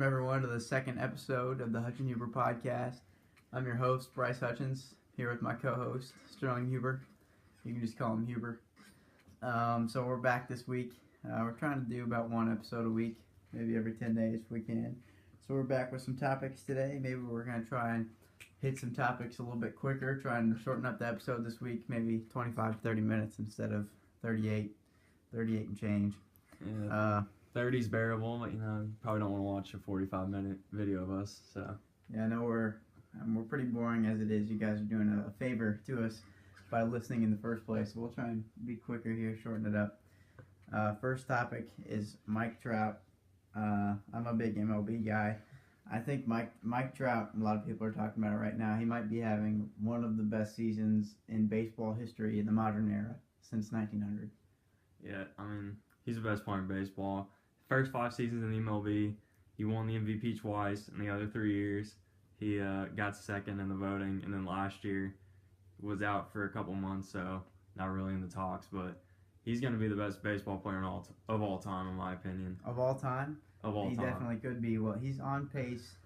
everyone, to the second episode of the Hutch and Huber Podcast. I'm your host, Bryce Hutchins, here with my co-host, Sterling Huber. You can just call him Huber. So we're back this week. We're trying to do about one episode a week, maybe every 10 days if we can. So we're back with some topics today. Maybe we're going to try and hit some topics a little bit quicker, try and shorten up the episode this week, maybe 25, 30 minutes instead of 38 and change. Yeah, 30's bearable, but you probably don't want to watch a 45-minute video of us. So yeah, I know we're pretty boring as it is. You guys are doing a favor to us by listening in the first place. So we'll try and be quicker here, shorten it up. First topic is Mike Trout. I'm a big MLB guy. I think Mike Trout, a lot of people are talking about it right now. He might be having one of the best seasons in baseball history in the modern era since 1900. Yeah, I mean, he's the best player in baseball. First 5 seasons in the MLB, he won the MVP twice. In the other 3 years, he got second in the voting, and then last year was out for a couple months, so not really in the talks. But he's going to be the best baseball player of all time, in my opinion. Of all time? He time. Definitely could be. Well, he's on pace.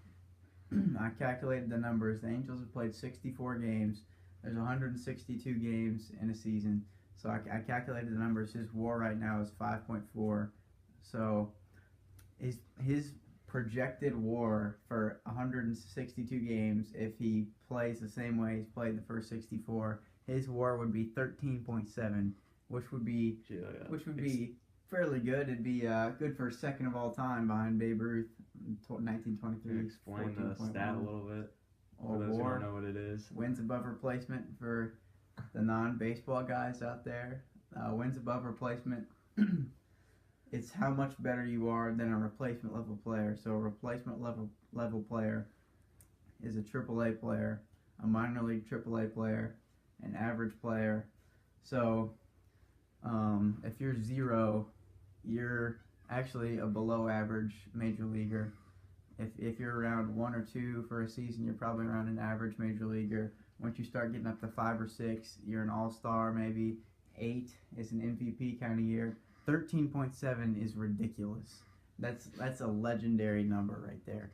I calculated the numbers. The Angels have played 64 games. There's 162 games in a season. So I calculated the numbers. His WAR right now is 5.4. So his projected WAR for 162 games, if he plays the same way he's played the first 64, his WAR would be 13.7, which would be fairly good. It'd be good for second of all time behind Babe Ruth in 1923. Explain the stat a little bit for those who don't know what it is. Wins above replacement for the non-baseball guys out there. Wins above replacement. It's how much better you are than a replacement level player. So a replacement level player is a AAA player, a minor league AAA player, an average player. So if you're 0, you're actually a below average major leaguer. If you're around 1 or 2 for a season, you're probably around an average major leaguer. Once you start getting up to 5 or 6, you're an all-star maybe. 8 is an MVP kind of year. 13.7 is ridiculous. That's a legendary number right there.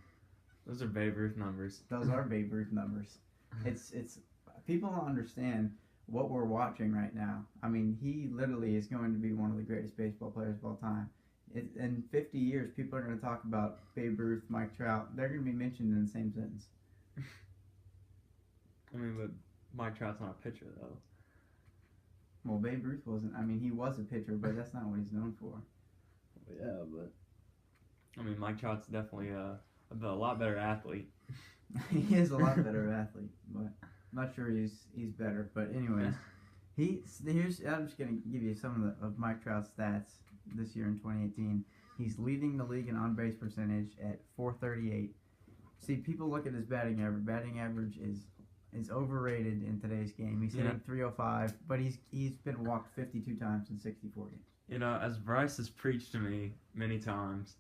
Those are Babe Ruth numbers. Those are Babe Ruth numbers. It's people don't understand what we're watching right now. I mean, he literally is going to be one of the greatest baseball players of all time. In 50 years, people are going to talk about Babe Ruth, Mike Trout. They're going to be mentioned in the same sentence. I mean, but Mike Trout's not a pitcher, though. Well, Babe Ruth wasn't. I mean, he was a pitcher, but that's not what he's known for. Yeah, but I mean, Mike Trout's definitely a lot better athlete. He is a lot better athlete, but I'm not sure he's better. But anyways, I'm just gonna give you some of Mike Trout's stats this year in 2018. He's leading the league in on-base percentage at .438. See, people look at his batting average. Batting average is overrated in today's game. He's hitting .305, but he's been walked 52 times in 64 games. As Bryce has preached to me many times,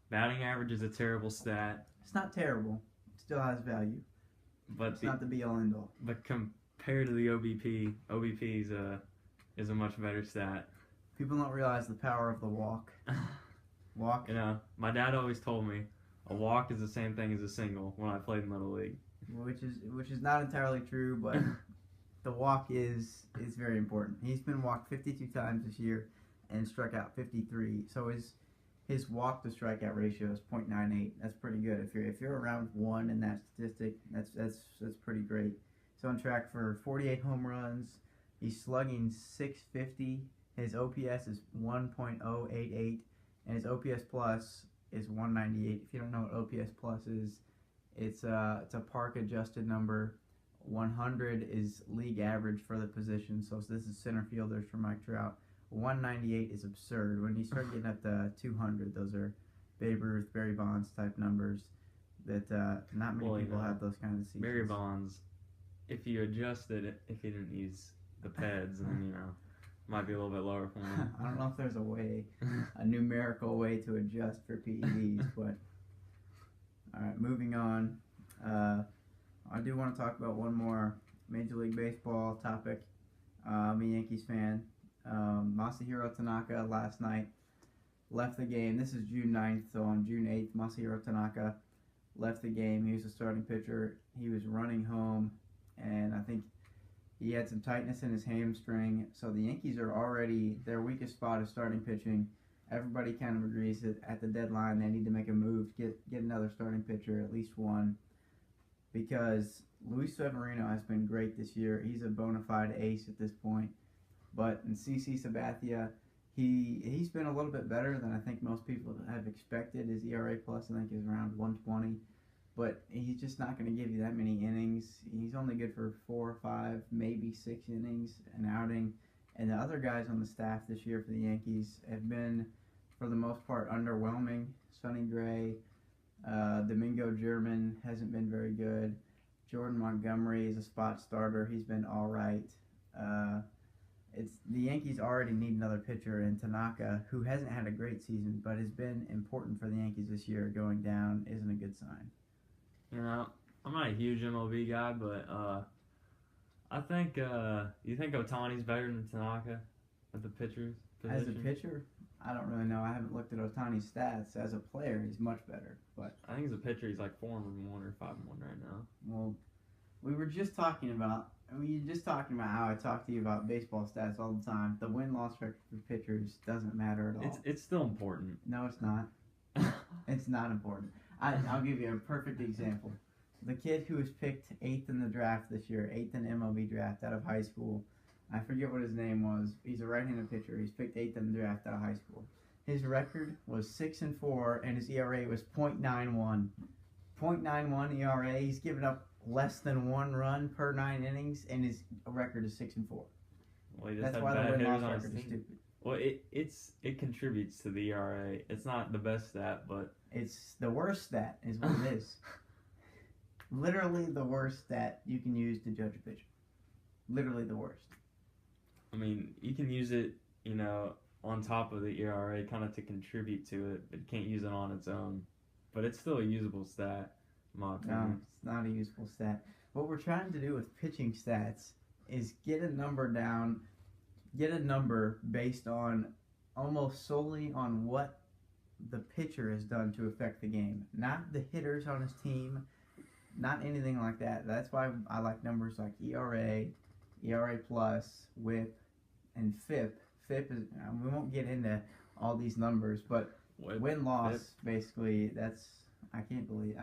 batting average is a terrible stat. It's not terrible. It still has value. But it's not the be-all, end-all. But compared to the OBP is a much better stat. People don't realize the power of the walk. Walk. My dad always told me a walk is the same thing as a single when I played in Little League. Which is not entirely true, but the walk is very important. He's been walked 52 times this year and struck out 53. So his walk to strikeout ratio is .98. That's pretty good. If you're around 1 in that statistic, that's pretty great. He's on track for 48 home runs. He's slugging .650. His OPS is 1.088, and his OPS plus is 198. If you don't know what OPS plus is, it's a park adjusted number. 100 is league average for the position, so this is center fielders for Mike Trout. 198 is absurd. When you start getting up to 200, those are Babe Ruth, Barry Bonds type numbers that not many people have those kinds of seasons. Barry Bonds, if you adjusted it, if you didn't use the PEDs, then might be a little bit lower for him. I don't know if there's a numerical way to adjust for PEDs, but all right, moving on. I do want to talk about one more Major League Baseball topic. I'm a Yankees fan. Masahiro Tanaka last night left the game. This is June 9th, so on June 8th, Masahiro Tanaka left the game. He was a starting pitcher. He was running home, and I think he had some tightness in his hamstring. So the Yankees are already, their weakest spot is starting pitching. Everybody kind of agrees that at the deadline they need to make a move, get another starting pitcher, at least one, because Luis Severino has been great this year. He's a bona fide ace at this point. But in CC Sabathia, he's been a little bit better than I think most people have expected. His ERA plus, I think, is around 120. But he's just not going to give you that many innings. He's only good for 4 or 5, maybe 6 innings an outing. And the other guys on the staff this year for the Yankees have been, for the most part, underwhelming. Sonny Gray, Domingo German hasn't been very good. Jordan Montgomery is a spot starter. He's been all right. The Yankees already need another pitcher, and Tanaka, who hasn't had a great season but has been important for the Yankees this year, going down isn't a good sign. You know, I'm not a huge MLB guy, but I think you think Ohtani's better than Tanaka at the pitcher's position? As a pitcher, I don't really know. I haven't looked at Ohtani's stats. As a player, he's much better. But I think as a pitcher, he's like 4-1 or 5-1 right now. Well, we were just talking about how I talk to you about baseball stats all the time. The win-loss record for pitchers doesn't matter at all. It's still important. No, it's not. It's not important. I'll give you a perfect example. The kid who was picked 8th in the draft this year, 8th in MLB draft out of high school, I forget what his name was. He's a right-handed pitcher. He's picked 8th in the draft out of high school. His record was 6-4, and his ERA was .91. .91 ERA. He's given up less than 1 run per 9 innings, and his record is 6-4. Well, That's why the win-loss record is stupid. Well, it contributes to the ERA. It's not the best stat, but it's the worst stat is what it is. Literally the worst stat you can use to judge a pitcher. Literally the worst. I mean, you can use it, on top of the ERA kind of to contribute to it, but you can't use it on its own. But it's still a usable stat, in my opinion. No, it's not a useful stat. What we're trying to do with pitching stats is get a number based on almost solely on what the pitcher has done to affect the game. Not the hitters on his team, not anything like that. That's why I like numbers like ERA, ERA plus, WHIP, and FIP. FIP is, we won't get into all these numbers, but win-loss, basically, I can't believe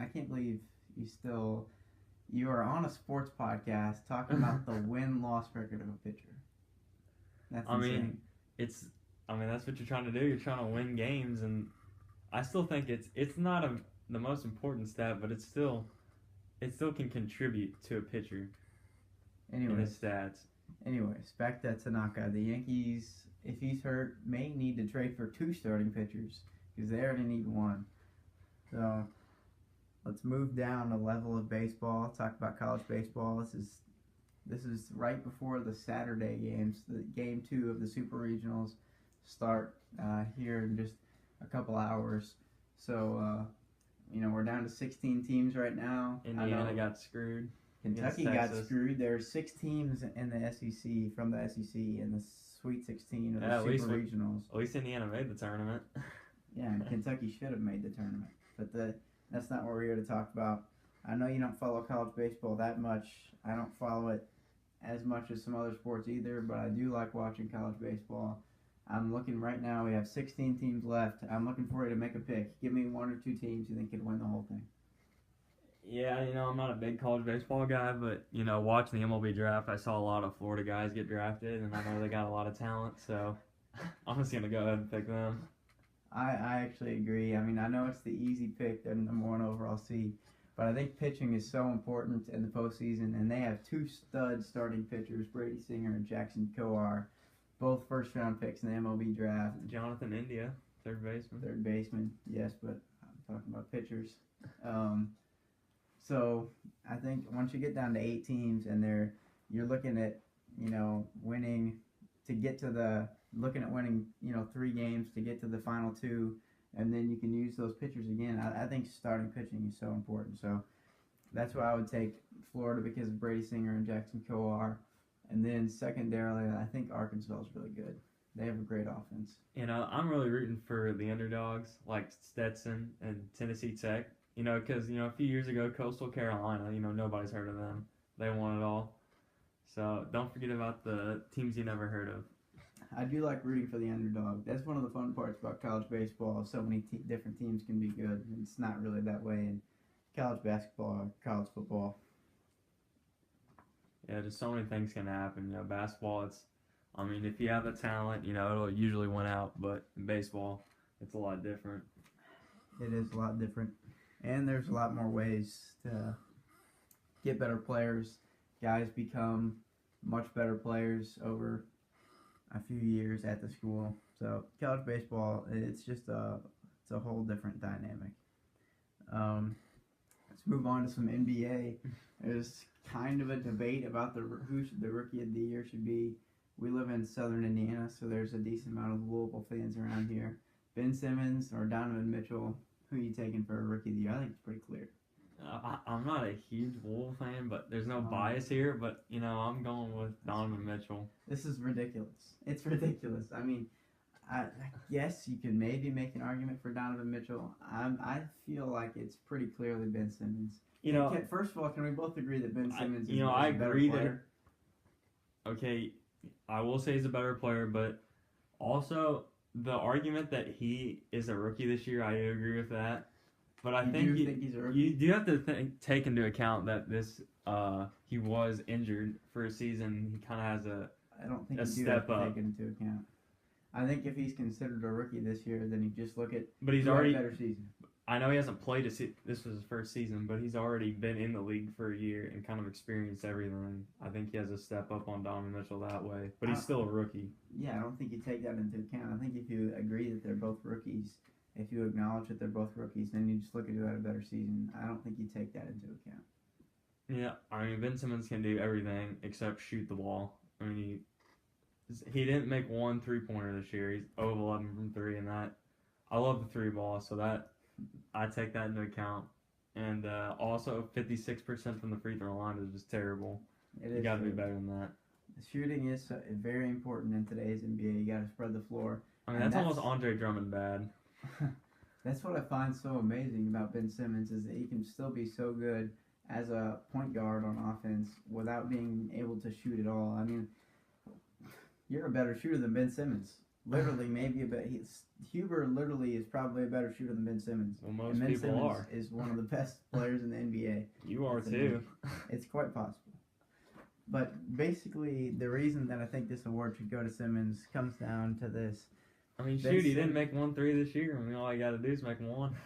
you are on a sports podcast talking about the win-loss record of a pitcher. That's insane. That's what you're trying to do. You're trying to win games, and I still think it's not the most important stat, but it still can contribute to a pitcher. In his stats. Anyways, back to Tanaka. The Yankees, if he's hurt, may need to trade for 2 starting pitchers because they already need 1. So let's move down the level of baseball. Talk about college baseball. This is right before the Saturday games. The game 2 of the Super Regionals start here in just a couple hours. So we're down to 16 teams right now. Indiana got screwed. Kentucky got screwed. There are 6 teams in the SEC, from the SEC, in the Sweet 16 of the Super Regionals. At least Indiana made the tournament. Yeah, and Kentucky should have made the tournament. But that's not what we're here to talk about. I know you don't follow college baseball that much. I don't follow it as much as some other sports either, but I do like watching college baseball. I'm looking right now. We have 16 teams left. I'm looking for you to make a pick. Give me 1 or 2 teams you think could win the whole thing. Yeah, I'm not a big college baseball guy, but, watching the MLB draft, I saw a lot of Florida guys get drafted, and I know they got a lot of talent, so I'm just going to go ahead and pick them. I actually agree. I mean, I know it's the easy pick. They're number 1 overall seed, but I think pitching is so important in the postseason, and they have 2 stud starting pitchers, Brady Singer and Jackson Kowar, both first-round picks in the MLB draft. Jonathan India, third baseman. Yes, but I'm talking about pitchers. So I think once you get down to 8 teams and you're looking at, winning 3 games to get to the final 2, and then you can use those pitchers again. I think starting pitching is so important. So that's why I would take Florida because of Brady Singer and Jackson Kowar. And then secondarily, I think Arkansas is really good. They have a great offense. I'm really rooting for the underdogs like Stetson and Tennessee Tech. Because a few years ago, Coastal Carolina, nobody's heard of them. They won it all. So don't forget about the teams you never heard of. I do like rooting for the underdog. That's one of the fun parts about college baseball. So many different teams can be good. It's not really that way in college basketball or college football. Yeah, just so many things can happen. Basketball, if you have the talent, it'll usually win out. But in baseball, it's a lot different. It is a lot different. And there's a lot more ways to get better players. Guys become much better players over a few years at the school. So college baseball, it's a whole different dynamic. Let's move on to some NBA. There's kind of a debate about who the rookie of the year should be. We live in southern Indiana, so there's a decent amount of Louisville fans around here. Ben Simmons or Donovan Mitchell, who are you taking for a rookie of the year? I think it's pretty clear. I'm not a huge Louisville fan, but there's no bias here. But, I'm going with Donovan Mitchell. This is ridiculous. It's ridiculous. I guess you could maybe make an argument for Donovan Mitchell. I feel like it's pretty clearly Ben Simmons. First of all, can we both agree that Ben Simmons is I a better agree player? Okay, I will say he's a better player, but also the argument that he is a rookie this year, I do agree with that. But I think he's a rookie? You do have to take into account that he was injured for a season. He kind of has I don't think you do have to take it into account. I think if he's considered a rookie this year, then you just look at a better season. I know he hasn't played this was his first season, but he's already been in the league for a year and kind of experienced everything. I think he has a step up on Donovan Mitchell that way, but he's still a rookie. Yeah, I don't think you take that into account. I think if you agree that they're both rookies, if you acknowledge that they're both rookies, then you just look at who had a better season. I don't think you take that into account. Yeah, Ben Simmons can do everything except shoot the ball. He didn't make one 3-pointer this year. He's 0 of 11 from 3, and that I love the 3 ball, so that I take that into account. And also 56% from the free throw line is just terrible. You got to be better than that. The shooting is very important in today's NBA. You got to spread the floor. That's almost Andre Drummond bad. That's what I find so amazing about Ben Simmons is that he can still be so good as a point guard on offense without being able to shoot at all. You're a better shooter than Ben Simmons. Literally, maybe a bit. Huber literally is probably a better shooter than Ben Simmons. Well, most and Ben people Simmons are. is one of the best players in the NBA. You are too. It's quite possible. But basically, the reason that I think this award should go to Simmons comes down to this. Shoot, he didn't make 1 3 this year. All you got to do is make 1.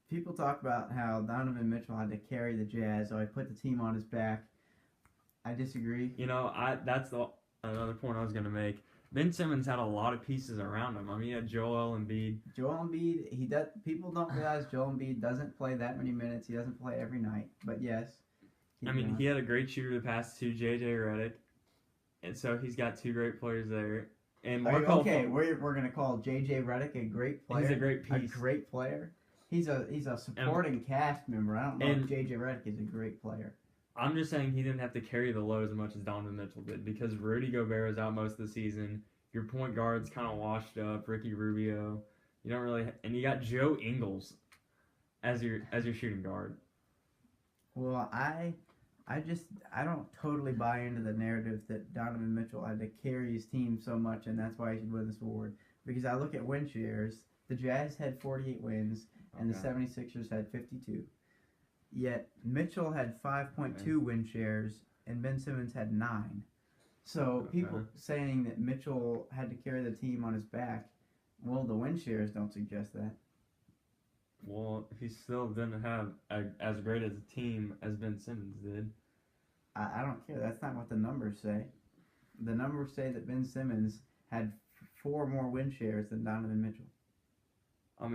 People talk about how Donovan Mitchell had to carry the Jazz, so he put the team on his back. I disagree. That's another point I was going to make. Ben Simmons had a lot of pieces around him. He had Joel Embiid. People don't realize Joel Embiid doesn't play that many minutes. He doesn't play every night. But yes. He had a great shooter to pass to J.J. Redick. And so he's got 2 great players there. And we're going to call J.J. Redick a great player. He's a great piece. A great player. He's a supporting cast member. I don't know if J.J. Redick is a great player. I'm just saying he didn't have to carry the load as much as Donovan Mitchell did because Rudy Gobert was out most of the season. Your point guard's kind of washed up. Ricky Rubio. You don't really, and you got Joe Ingles as your shooting guard. Well, I don't totally buy into the narrative that Donovan Mitchell had to carry his team so much, and that's why he should win this award. Because I look at win shares. The Jazz had 48 wins, and the 76ers had 52. Yet Mitchell had 5.2 win shares, and Ben Simmons had 9. So people saying that Mitchell had to carry the team on his back, well, the win shares don't suggest that. Well, he still didn't have as great as a team as Ben Simmons did. I don't care. That's not what the numbers say. The numbers say that Ben Simmons had 4 more win shares than Donovan Mitchell.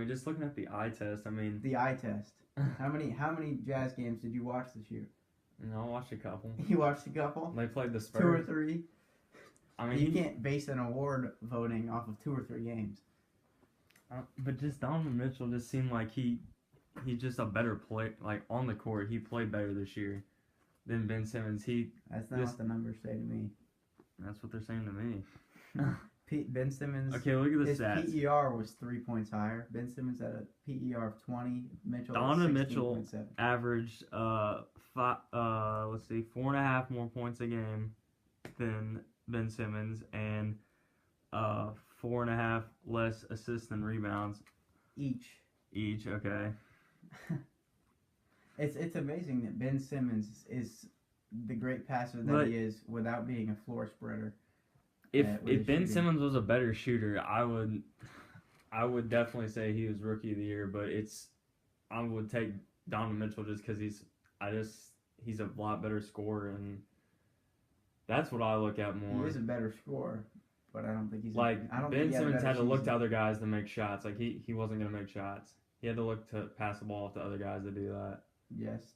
Just looking at the eye test, The eye test. How many Jazz games did you watch this year? I watched a couple. You watched a couple? They played the Spurs. 2 or 3? You can't base an award voting off of 2 or 3 games. But just Donovan Mitchell just seemed like he's just a better player. Like, on the court, he played better this year than Ben Simmons. That's not what the numbers say to me. That's what they're saying to me. Ben Simmons. Okay, look at the his stats. PER was 3 points higher. Ben Simmons had a PER of 20. Mitchell Donovan at Mitchell 16.7. averaged 4.5 more points a game than Ben Simmons, and 4.5 less assists and rebounds Each. Okay. It's amazing that Ben Simmons is the great passer that he is without being a floor spreader. If Ben Simmons was a better shooter, I would definitely say he was Rookie of the Year. But I would take Donovan Mitchell just because he's a lot better scorer, and that's what I look at more. He is a better scorer, but I don't think he's Ben Simmons had to look to other guys to make shots. Like he wasn't gonna make shots. He had to look to pass the ball off to other guys to do that. Yes,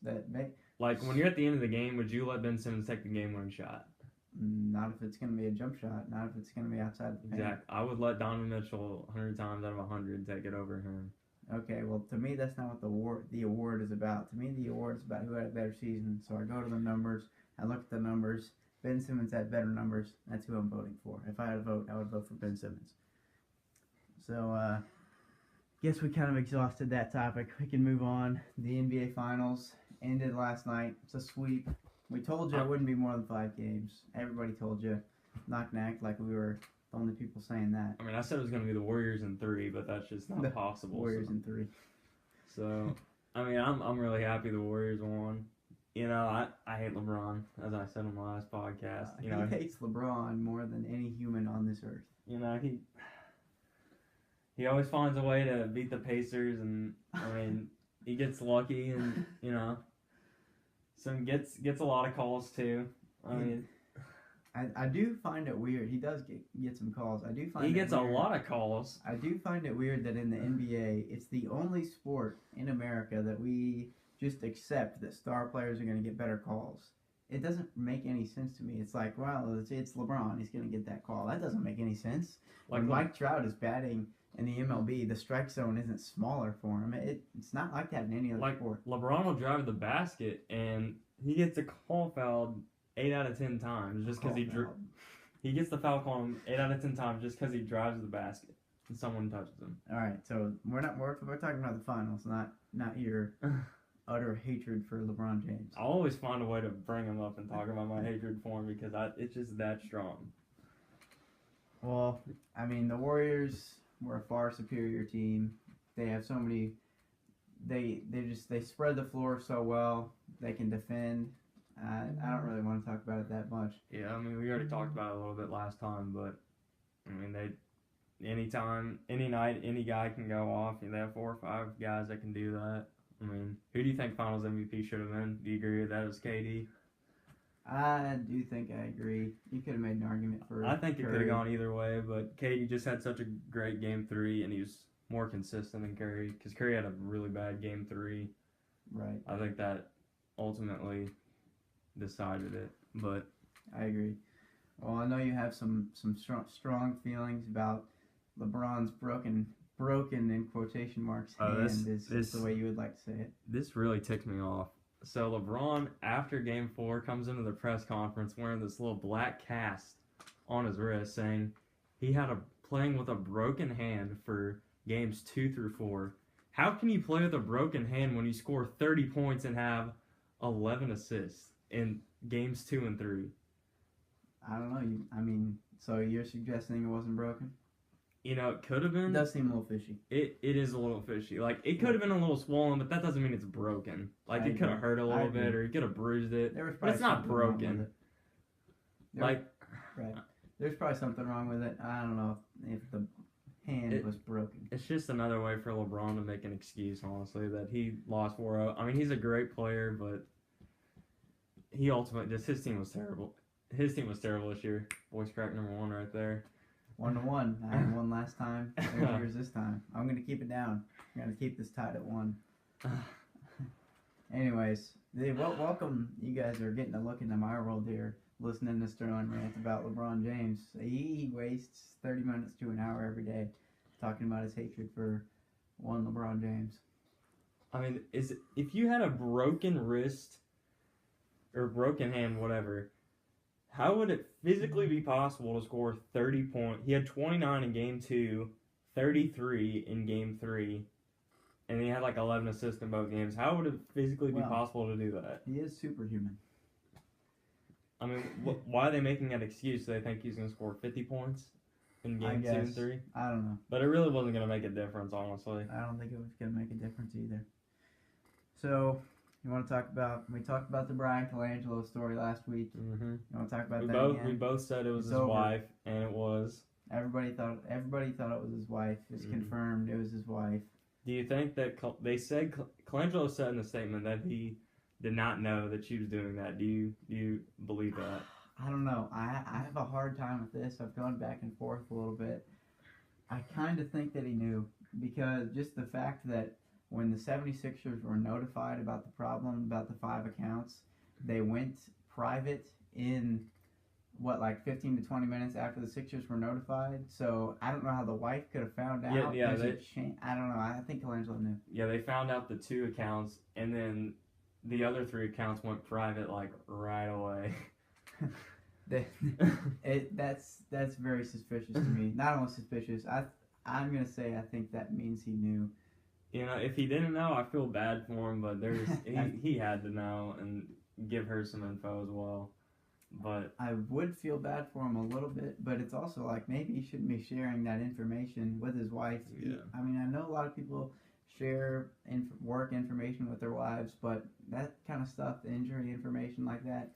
like when you're at the end of the game, would you let Ben Simmons take the game-winning shot? Not if it's going to be a jump shot. Not if it's going to be outside the paint. Exactly. I would let Donovan Mitchell 100 times out of 100 take it over him. Okay, well, to me, that's not what the award is about. To me, the award is about who had a better season. So I go to the numbers. I look at the numbers. Ben Simmons had better numbers. That's who I'm voting for. If I had a vote, I would vote for Ben Simmons. So, guess we kind of exhausted that topic. We can move on. The NBA Finals ended last night. It's a sweep. We told you it wouldn't be more than 5 games. Everybody told you. Knock and act like we were the only people saying that. I mean, I said it was going to be the Warriors in 3, but that's just not possible. Warriors in 3. So, I mean, I'm really happy the Warriors won. You know, I hate LeBron, as I said on the last podcast. He hates LeBron more than any human on this earth. You know, he always finds a way to beat the Pacers, and I mean, he gets lucky, and you know, gets a lot of calls too. I do find it weird. He does get some calls. He gets a lot of calls. I do find it weird that in the NBA, it's the only sport in America that we just accept that star players are going to get better calls. It doesn't make any sense to me. It's like, well, it's LeBron. He's going to get that call. That doesn't make any sense. Like when Mike Trout is batting in the MLB, the strike zone isn't smaller for him. It's not like that in any other sport. LeBron will drive the basket, and he gets a call fouled 8 out of 10 times just because he gets the foul call 8 out of 10 times just because he drives the basket and someone touches him. All right, so we're talking about the finals, not your utter hatred for LeBron James. I always find a way to bring him up and talk about my hatred for him because it's just that strong. Well, I mean, the Warriors were a far superior team. They have so many. They spread the floor so well. They can defend. I don't really want to talk about it that much. Yeah, I mean, we already talked about it a little bit last time, but I mean, anytime, any night, any guy can go off. They have 4 or 5 guys that can do that. I mean, who do you think Finals MVP should have been? Do you agree with that? It was KD? I do think I agree. You could have made an argument for I think Curry. It could have gone either way, but KD just had such a great Game 3, and he was more consistent than Curry, because Curry had a really bad Game 3. Right. I think that ultimately decided it, but I agree. Well, I know you have some strong feelings about LeBron's broken in quotation marks hand is the way you would like to say it. This really ticked me off. So LeBron, after Game 4, comes into the press conference wearing this little black cast on his wrist, saying he had playing with a broken hand for Games 2 through 4. How can you play with a broken hand when you score 30 points and have 11 assists in Games 2 and 3? I don't know. So you're suggesting it wasn't broken? You know, it could have been. It does seem a little fishy. It is a little fishy. Like, it could have been a little swollen, but that doesn't mean it's broken. Like, it could have hurt a little bit, or he could have bruised it. But it's not broken. Right. There's probably something wrong with it. I don't know if the hand was broken. It's just another way for LeBron to make an excuse, honestly, that he lost 4-0. I mean, he's a great player, but he ultimately his team was terrible. His team was terrible this year. Voice crack number 1 right there. 1-1. I had 1 last time. There's yours this time. I'm going to keep it down. I'm going to keep this tied at 1. Anyways, welcome. You guys are getting a look into my world here, listening to Sterling rant about LeBron James. He wastes 30 minutes to an hour every day talking about his hatred for one LeBron James. I mean, if you had a broken wrist or broken hand, whatever, How would it physically be possible to score 30 points? He had 29 in Game 2, 33 in Game 3, and he had like 11 assists in both games. How would it physically be possible to do that? He is superhuman. I mean, why are they making that excuse? Do they think he's going to score 50 points in Game 2 and 3? I don't know. But it really wasn't going to make a difference, honestly. I don't think it was going to make a difference either. So, you want to talk about... We talked about the Bryan Colangelo story last week. Mm-hmm. You want to talk about that again? We both said it was his over. wife, and it was. Everybody thought it was his wife. It's confirmed it was his wife. Do you think that... They said... Colangelo said in the statement that he did not know that she was doing that. Do you believe that? I don't know. I have a hard time with this. I've gone back and forth a little bit. I kind of think that he knew, because just the fact that when the 76ers were notified about the problem, about the 5 accounts, they went private in, 15 to 20 minutes after the Sixers were notified. So I don't know how the wife could have found out. Yeah. I don't know. I think Colangelo knew. Yeah, they found out the 2 accounts, and then the other 3 accounts went private right away. That's very suspicious to me. Not only suspicious, I'm gonna say I think that means he knew. You know, if he didn't know, I feel bad for him, but he had to know and give her some info as well. But I would feel bad for him a little bit, but it's also like maybe he shouldn't be sharing that information with his wife. Yeah. I mean, I know a lot of people share work information with their wives, but that kind of stuff, the injury information like that,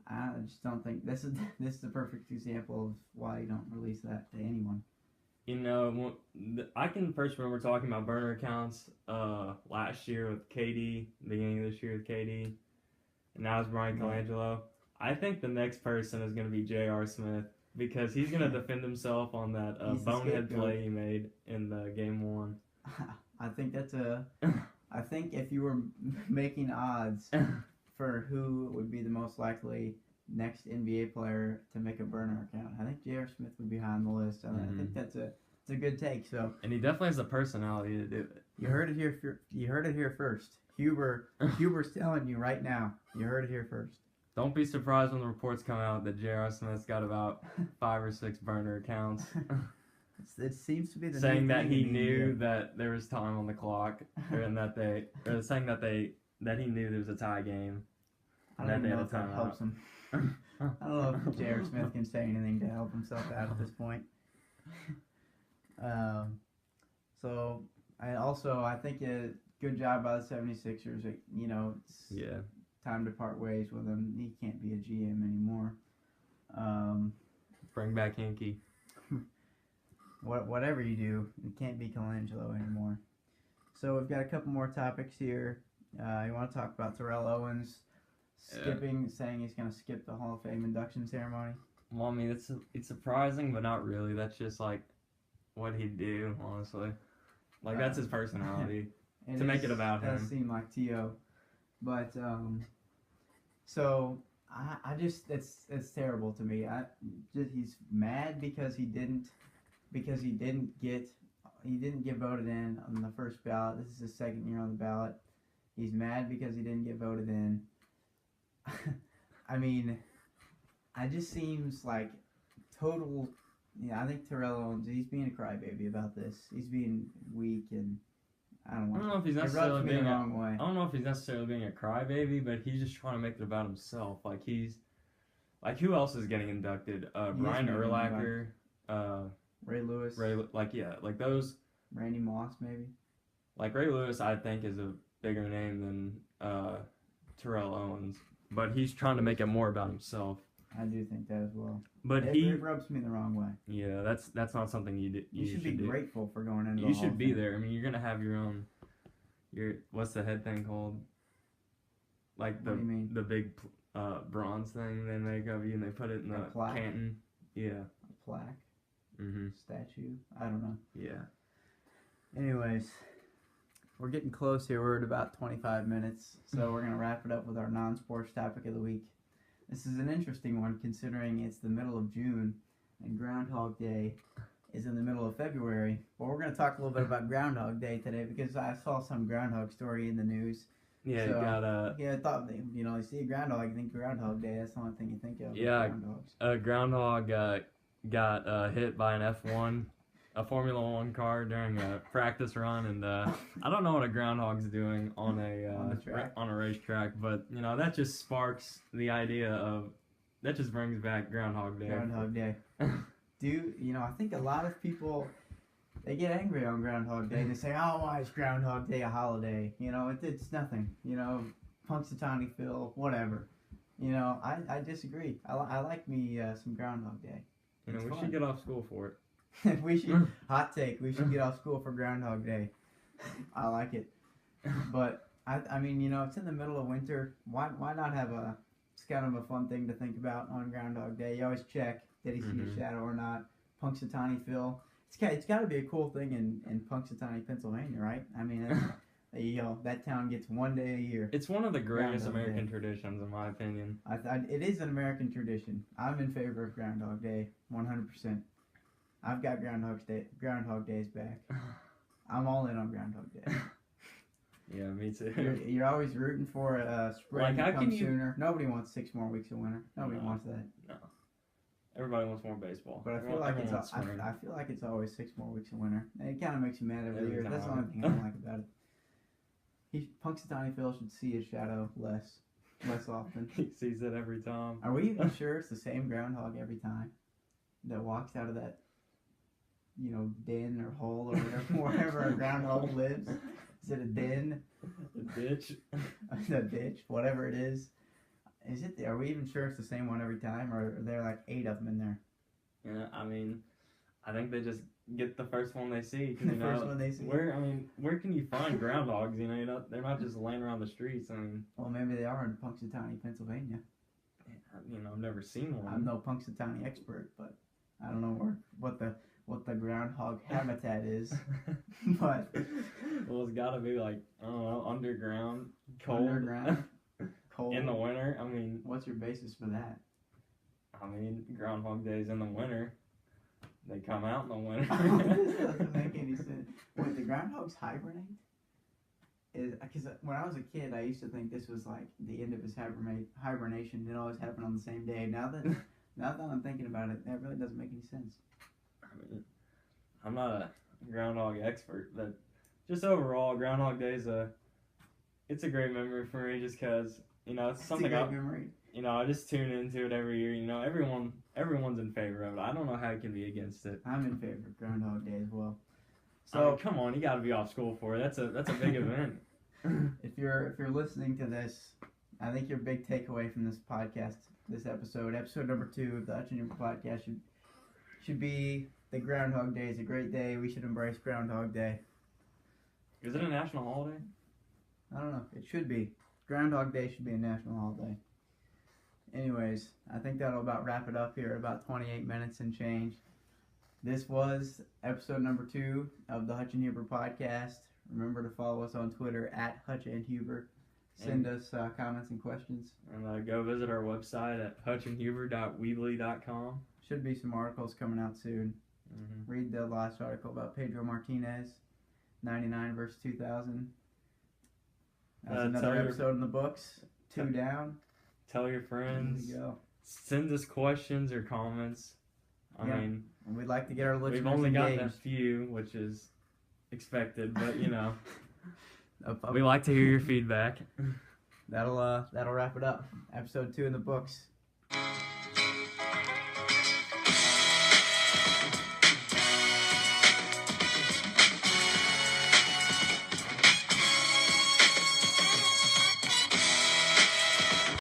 I just don't think this is the perfect example of why you don't release that to anyone. You know, I can first remember talking about burner accounts last year with KD, beginning of this year with KD, and now it's Bryan Colangelo. I think the next person is going to be J.R. Smith, because he's going to defend himself on that bonehead play he made in Game 1. I think I think if you were making odds for who would be the most likely next NBA player to make a burner account, I think J.R. Smith would be high on the list. I think it's a good take. So, and he definitely has the personality to do it. You heard it here first. Huber's telling you right now. You heard it here first. Don't be surprised when the reports come out that J.R. Smith's got about 5 or 6 burner accounts. It seems to be the saying that he knew that there was time on the clock, or saying that he knew there was a tie game. I don't know if that helps him. I don't know if J.R. Smith can say anything to help himself out at this point. So I think a good job by the 76ers. You know, it's time to part ways with him. He can't be a GM anymore. Bring back Hinkie. Whatever you do, it can't be Colangelo anymore. So we've got a couple more topics here. You want to talk about Terrell Owens saying he's going to skip the Hall of Fame induction ceremony? Well, I mean, it's surprising, but not really. That's just like what he'd do, honestly. Like, that's his personality. To make it about him. It does seem like T.O. But, so, I just, it's terrible to me. He's mad because he didn't get voted in on the first ballot. This is his second year on the ballot. He's mad because he didn't get voted in. I mean, it just seems like total. I think Terrell Owens, he's being a crybaby about this. He's being weak, and I don't know if he's necessarily being the wrong way. I don't know if he's necessarily being a crybaby, but he's just trying to make it about himself. Like, who else is getting inducted? Brian Urlacher, Ray Lewis. Those. Randy Moss, maybe. Like, Ray Lewis, I think, is a bigger name than Terrell Owens, but he's trying to make it more about himself. I do think that as well. But it rubs me the wrong way. Yeah, that's not something you do. You should be grateful for going into. You should be there. I mean, you're gonna have your own. What's the head thing called? Like the big bronze thing they make of you, and they put it in the canton. Yeah. A plaque. Mm-hmm. Statue. I don't know. Yeah. Anyways, we're getting close here. We're at about 25 minutes, so we're gonna wrap it up with our non-sports topic of the week. This is an interesting one, considering it's the middle of June and Groundhog Day is in the middle of February. But we're going to talk a little bit about Groundhog Day today, because I saw some groundhog story in the news. Yeah, So, you got yeah, I thought, you see a groundhog, you think Groundhog Day. That's the only thing you think of. Yeah, Groundhogs. a groundhog got hit by an F1, a Formula One car during a practice run, and I don't know what a groundhog's doing on a racetrack, but that just sparks the idea of that just brings back Groundhog Day. Groundhog Day. I think a lot of people, they get angry on Groundhog Day. They say, "Oh, why is Groundhog Day a holiday? It's nothing. Punxsutawney Phil, whatever." I disagree. I like me some Groundhog Day. We should get off school for it. We should. Hot take. We should get off school for Groundhog Day. I like it. But I mean, it's in the middle of winter. Why not have it's kind of a fun thing to think about on Groundhog Day. You always check, did he see a shadow or not? Punxsutawney Phil. It's got to be a cool thing in Punxsutawney, Pennsylvania, right? I mean, that town gets one day a year. It's one of the greatest American traditions, in my opinion. It is an American tradition. I'm in favor of Groundhog Day, 100%. I've got Groundhog Days back. I'm all in on Groundhog Day. Yeah, me too. You're always rooting for spring to come sooner. Nobody wants 6 more weeks of winter. Nobody wants that. No. Everybody wants more baseball. But I feel like it's always 6 more weeks of winter. And it kind of makes you mad every year. That's the only thing I don't like about it. Punxsutawney Phil should see his shadow less often. He sees it every time. Are we even sure it's the same groundhog every time that walks out of that, den or hole or wherever a groundhog lives? Is it a den? A ditch? A ditch, whatever it is. Are we even sure it's the same one every time, or are there like 8 of them in there? Yeah, I mean, I think they just get the first one they see. First one they see. Where can you find groundhogs? They're not just laying around the streets. Well, maybe they are in Punxsutawney, Pennsylvania. I've never seen one. I'm no Punxsutawney expert, but I don't know what the groundhog habitat is. But it's got to be like, I don't know, underground, cold. Underground. Cold. In the winter, what's your basis for that? Groundhog Days in the winter. They come out in the winter. This doesn't make any sense. Wait, the groundhogs hibernate? Because when I was a kid, I used to think this was like the end of his hibernation. It always happened on the same day. Now that I'm thinking about it, that really doesn't make any sense. I'm not a groundhog expert, but just overall, Groundhog Day it's a great memory for me just because. It's something I just tune into it every year. Everyone's in favor of it. I don't know how you can be against it. I'm in favor of Groundhog Day as well. So come on, you got to be off school for it. That's a big event. If you're listening to this, I think your big takeaway from this podcast, this episode number 2 of the Hutch and Huber Podcast should be the Groundhog Day is a great day. We should embrace Groundhog Day. Is it a national holiday? I don't know. It should be. Groundhog Day should be a national holiday. Anyways, I think that'll about wrap it up here, about 28 minutes and change. This was episode number 2 of the Hutch and Huber Podcast. Remember to follow us on Twitter at Hutch and Huber. Send us comments and questions. And go visit our website at hutchandhuber.weebly.com. Should be some articles coming out soon. Mm-hmm. Read the last article about Pedro Martinez, 99 versus 2000. That's another episode in the books. 2 down. Tell your friends. There you go. Send us questions or comments. I mean, we'd like to get our listeners We've only engaged. gotten a few, which is expected, but we like to hear your feedback. That'll wrap it up. Episode 2 in the books.